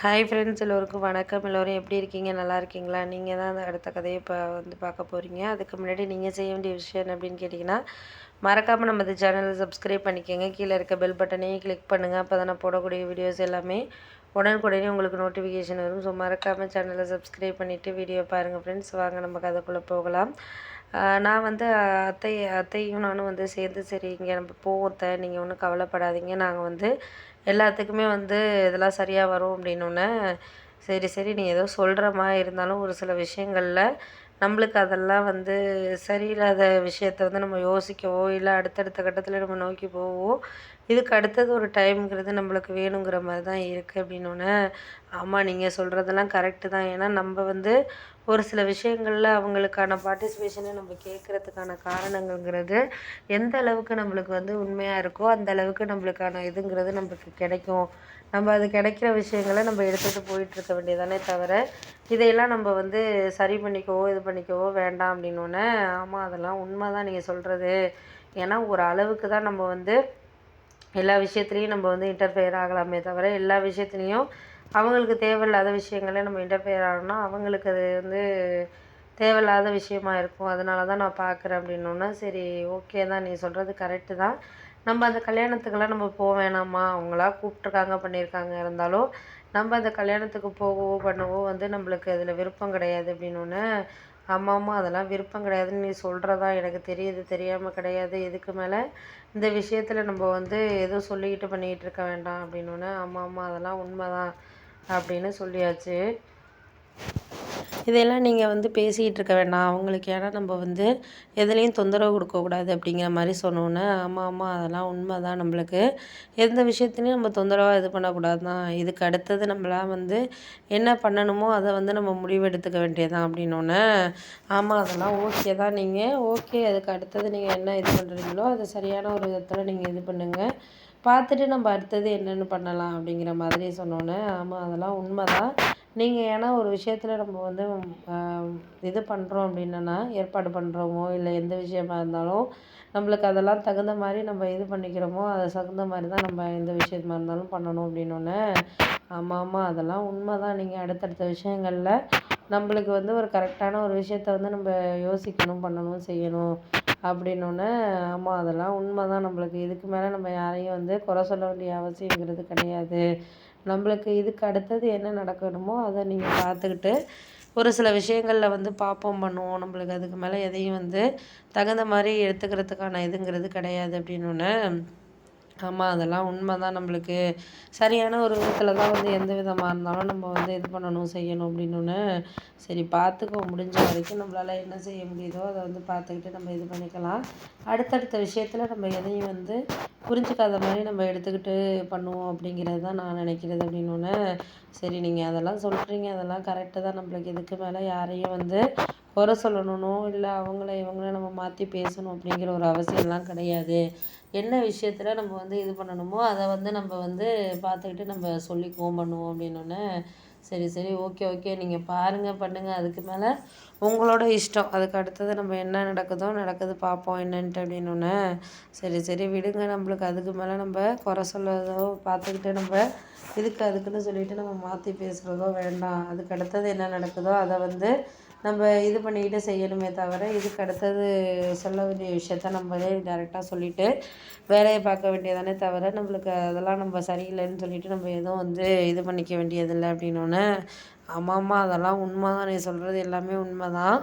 Hi friends, எல்லோருக்கும் வணக்கம். எல்லோரும் எப்படி இருக்கீங்க? நல்லா இருக்கீங்களா? நீங்கள் தான் அந்த அடுத்த கதையை இப்போ பார்க்க போகிறீங்க. அதுக்கு முன்னாடி நீங்கள் செய்ய வேண்டிய விஷயம் என்ன அப்படின்னு கேட்டிங்கன்னா, மறக்காமல் நம்ம இந்த சேனலை சப்ஸ்கிரைப் பண்ணிக்கோங்க. கீழே இருக்க பெல் பட்டனையும் கிளிக் பண்ணுங்கள். அப்போ தான் நான் போடக்கூடிய வீடியோஸ் எல்லாமே உடனுக்குடனே உங்களுக்கு நோட்டிஃபிகேஷன் வரும். ஸோ மறக்காமல் சேனலை சப்ஸ்கிரைப் பண்ணிவிட்டு வீடியோ பாருங்கள் ஃப்ரெண்ட்ஸ். வாங்க நம்ம கதைக்குள்ளே போகலாம். நான் வந்து அத்தையும் நானும் வந்து சேர்ந்து, சரி இங்கே நம்ம போவோம் அத்தை, நீங்கள் ஒன்றும் கவலைப்படாதீங்க, நாங்கள் வந்து எல்லாத்துக்குமே வந்து இதெல்லாம் சரியாக வரும் அப்படின்னோடனே, சரி சரி நீ ஏதோ சொல்கிற மாதிரி இருந்தாலும் ஒரு சில விஷயங்களில் நம்மளுக்கு அதெல்லாம் வந்து சரியில்லாத விஷயத்த வந்து நம்ம யோசிக்கவோ இல்லை அடுத்தடுத்த கட்டத்தில் நம்ம நோக்கி போவோ, இதுக்கு அடுத்தது ஒரு டைம்ங்கிறது நம்மளுக்கு வேணுங்கிற மாதிரி தான் இருக்குது அப்படின்னோடனே, ஆமாம் நீங்கள் சொல்கிறதெல்லாம் கரெக்டு தான். ஏன்னா நம்ம வந்து ஒரு சில விஷயங்களில் அவங்களுக்கான பார்ட்டிசிபேஷனை நம்ம கேட்குறதுக்கான காரணங்கள்ங்கிறது எந்த அளவுக்கு நம்மளுக்கு வந்து உண்மையாக இருக்கோ அந்த அளவுக்கு நம்மளுக்கான இதுங்கிறது நம்மளுக்கு கிடைக்கும். நம்ம அது கிடைக்கிற விஷயங்களை நம்ம எடுத்துகிட்டு போயிட்டுருக்க வேண்டியதானே தவிர, இதையெல்லாம் நம்ம வந்து சரி பண்ணிக்கவோ இது பண்ணிக்கவோ வேண்டாம் அப்படின்னோடனே, ஆமாம் அதெல்லாம் உண்மை தான் நீங்கள் சொல்கிறது. ஏன்னா ஒரு அளவுக்கு தான் நம்ம வந்து எல்லா விஷயத்துலேயும் நம்ம வந்து இன்டர்ஃபியர் ஆகலாமே தவிர, எல்லா விஷயத்துலேயும் அவங்களுக்கு தேவையில்லாத விஷயங்கள நம்ம இன்டர்ஃபியர் ஆகணும்னா அவங்களுக்கு அது வந்து தேவையில்லாத விஷயமா இருக்கும். அதனால தான் நான் பார்க்குறேன் அப்படின்னோன்னே, சரி ஓகே தான், நீ சொல்கிறது கரெக்டு தான். நம்ம அந்த கல்யாணத்துக்கெல்லாம் நம்ம வேணாமா? அவங்களா கூப்பிட்ருக்காங்க, பண்ணியிருக்காங்க. இருந்தாலும் நம்ம அந்த கல்யாணத்துக்கு போகவோ பண்ணவோ வந்து நம்மளுக்கு அதில் விருப்பம் கிடையாது அப்படின்னோன்னே, ஆமாம்மா அதெல்லாம் விருப்பம் கிடையாதுன்னு நீ சொல்கிறதா எனக்கு தெரியுது, தெரியாமல் கிடையாது. இதுக்கு மேலே இந்த விஷயத்தில் நம்ம வந்து எதுவும் சொல்லிக்கிட்டு பண்ணிக்கிட்டு இருக்க வேண்டாம் அப்படின்னோன்னே, ஆமாம்மா அதெல்லாம் உண்மை தான் அப்படின்னு சொல்லியாச்சு. இதையெல்லாம் நீங்கள் வந்து பேசிக்கிட்டு இருக்க வேண்டாம் அவங்களுக்கு. ஏன்னா நம்ம வந்து எதுலேயும் தொந்தரவு கொடுக்கக்கூடாது அப்படிங்கிற மாதிரி சொன்னோன்னே, ஆமாம் ஆமாம் அதெல்லாம் உண்மை தான். நம்மளுக்கு எந்த விஷயத்துலையும் நம்ம தொந்தரவாக இது பண்ணக்கூடாது தான். இதுக்கு அடுத்தது நம்மளாம் வந்து என்ன பண்ணணுமோ அதை வந்து நம்ம முடிவு எடுத்துக்க வேண்டியதான் அப்படின்னோடனே, ஆமாம் அதெல்லாம் ஓகே தான். நீங்கள் ஓகே, அதுக்கு அடுத்தது நீங்கள் என்ன இது பண்ணுறீங்களோ அதை சரியான ஒரு விதத்தில் நீங்கள் இது பண்ணுங்கள், பார்த்துட்டு நம்ம அடுத்தது என்னென்னு பண்ணலாம் அப்படிங்கிற மாதிரி சொன்னோன்னே, ஆமாம் அதெல்லாம் உண்மை தான். நீங்கள் ஏன்னா ஒரு விஷயத்தில் நம்ம வந்து இது பண்ணுறோம் அப்படின்னா, ஏற்பாடு பண்ணுறோமோ இல்லை எந்த விஷயமா இருந்தாலும் நம்மளுக்கு அதெல்லாம் தகுந்த மாதிரி நம்ம இது பண்ணிக்கிறோமோ அதை தகுந்த மாதிரி தான் நம்ம எந்த விஷயமா இருந்தாலும் பண்ணணும் அப்படின்னோடனே, ஆமாம் ஆமாம் அதெல்லாம் உண்மை தான். நீங்கள் அடுத்தடுத்த விஷயங்களில் நம்மளுக்கு வந்து ஒரு கரெக்டான ஒரு விஷயத்த வந்து நம்ம யோசிக்கணும், பண்ணணும், செய்யணும் அப்படின்னோடனே, ஆமாம் அதெல்லாம் உண்மை தான். நம்மளுக்கு இதுக்கு மேலே நம்ம யாரையும் வந்து குறை சொல்ல வேண்டிய அவசியங்கிறது கிடையாது. நம்மளுக்கு இதுக்கு அடுத்தது என்ன நடக்கணுமோ அதை நீங்கள் பார்த்துக்கிட்டு ஒரு சில விஷயங்களில் வந்து பார்ப்போம், பண்ணுவோம். நம்மளுக்கு அதுக்கு மேலே எதையும் வந்து தகுந்த மாதிரி எடுத்துக்கிறதுக்கான இதுங்கிறது கிடையாது அப்படின்னோடனே, ஆமாம் அதெல்லாம் உண்மை தான். நம்மளுக்கு சரியான ஒரு விதத்தில் தான் வந்து எந்த விதமாக இருந்தாலும் நம்ம வந்து இது பண்ணணும், செய்யணும் அப்படின்னோடனே, சரி பார்த்துக்கோ, முடிஞ்ச வரைக்கும் நம்மளால் என்ன செய்ய முடியுதோ அதை வந்து பார்த்துக்கிட்டு நம்ம இது பண்ணிக்கலாம். அடுத்தடுத்த விஷயத்தில் நம்ம எதையும் வந்து புரிஞ்சுக்காத மாதிரி நம்ம எடுத்துக்கிட்டு பண்ணுவோம் அப்படிங்கிறது தான் நான் நினைக்கிறது அப்படின்னோடனே, சரி நீங்கள் அதெல்லாம் சொல்கிறீங்க, அதெல்லாம் கரெக்டு தான். நம்மளுக்கு இதுக்கு மேலே யாரையும் வந்து குறை சொல்லணும்னோ இல்லை அவங்கள இவங்கள நம்ம மாற்றி பேசணும் அப்படிங்கிற ஒரு அவசியம்லாம் கிடையாது. என்ன விஷயத்தில் நம்ம வந்து இது பண்ணணுமோ அதை வந்து நம்ம வந்து பார்த்துக்கிட்டு நம்ம சொல்லிக்குவோம், பண்ணுவோம் அப்படின்னோடனே, சரி சரி ஓகே ஓகே நீங்கள் பாருங்கள், பண்ணுங்கள், அதுக்கு மேலே உங்களோட இஷ்டம். அதுக்கு அடுத்தது நம்ம என்ன நடக்குதோ நடக்குது, பார்ப்போம் என்னன்ட்டு அப்படின்னோடனே, சரி சரி விடுங்க, நம்மளுக்கு அதுக்கு மேலே நம்ம குறை சொல்லதோ பார்த்துக்கிட்டு நம்ம இதுக்கு அதுக்குன்னு சொல்லிட்டு நம்ம மாற்றி பேசுகிறதோ வேண்டாம். அதுக்கு அடுத்தது என்ன நடக்குதோ அதை வந்து நம்ம இது பண்ணிக்கிட்டு செய்யணுமே தவிர, இதுக்கு அடுத்தது சொல்ல வேண்டிய விஷயத்த நம்மளே டைரெக்டாக சொல்லிவிட்டு வேலையை பார்க்க வேண்டியதானே தவிர, நம்மளுக்கு அதெல்லாம் நம்ம சரியில்லைன்னு சொல்லிவிட்டு நம்ம எதுவும் வந்து இது பண்ணிக்க வேண்டியதில்லை அப்படின்னோடனே, ஆமாம்மா அதெல்லாம் உண்மை தான். நீ சொல்கிறது எல்லாமே உண்மை தான்.